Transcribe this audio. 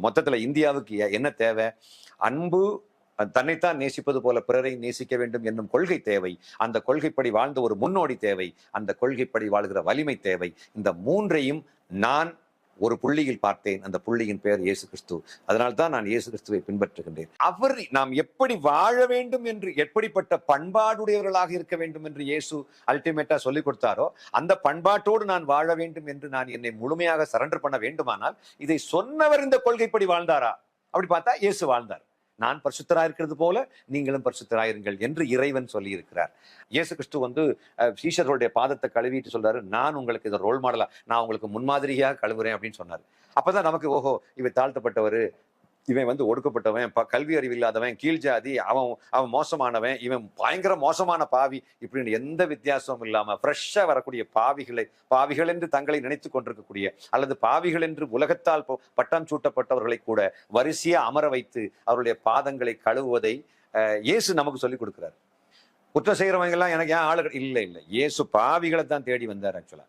மொத்தத்துல இந்தியாவுக்கு என்ன தேவை? அன்பு, தன்னைத்தான் நேசிப்பது போல பிறரை நேசிக்க வேண்டும் என்னும் கொள்கை தேவை. அந்த கொள்கைப்படி வாழ்ந்த ஒரு முன்னோடி தேவை. அந்த கொள்கைப்படி வாழ்கிற வலிமை தேவை. இந்த மூன்றையும் நான் ஒரு புள்ளியில் பார்த்தேன். அந்த புள்ளியின் பெயர் இயேசு கிறிஸ்து. அதனால்தான் நான் இயேசு கிறிஸ்துவை பின்பற்றுகின்றேன். அவர் நாம் எப்படி வாழ வேண்டும் என்று, எப்படிப்பட்ட பண்பாடுடையவர்களாக இருக்க வேண்டும் என்று இயேசு அல்டிமேட்டா சொல்லிக் கொடுத்தாரோ, அந்த பண்பாட்டோடு நான் வாழ வேண்டும் என்று நான் என்னை முழுமையாக சரண்டர் பண்ண வேண்டுமானால், இதை சொன்னவர் இந்த கொள்கைப்படி வாழ்ந்தாரா? அப்படி பார்த்தா இயேசு வாழ்ந்தார். நான் பரிசுத்தராயிருக்கிறது போல நீங்களும் பரிசுத்தராயிருங்கள் என்று இறைவன் சொல்லி இருக்கிறார். இயேசு கிறிஸ்து சீஷர்களுடைய பாதத்தை கழுவிட்டு சொல்றாரு, நான் உங்களுக்கு இதை ரோல் மாடலா, நான் உங்களுக்கு முன்மாதிரியாக கழுவுறேன் அப்படின்னு சொன்னாரு. அப்பதான் நமக்கு ஓஹோ, இவன் தாழ்த்தப்பட்டவர், இவன் ஒடுக்கப்பட்டவன், கல்வி அறிவு இல்லாதவன், கீழ் ஜாதி, அவன் மோசமானவன், இவன் பயங்கர மோசமான பாவி, இப்படின்னு எந்த வித்தியாசமும் இல்லாம ஃப்ரெஷ்ஷா வரக்கூடிய பாவிகள் என்று தங்களை நினைத்துக் கொண்டிருக்கக்கூடிய, அல்லது பாவிகள் என்று உலகத்தால் பட்டம் சூட்டப்பட்டவர்களை கூட வரிசையா அமர வைத்து அவருடைய பாதங்களை கழுவுவதை இயேசு நமக்கு சொல்லிக் கொடுக்கிறார். குற்றம் செய்யறவங்க எல்லாம் எனக்கு ஏன் ஆளு இல்லை, இயேசு பாவிகளை தான் தேடி வந்தார். ஆக்சுவலா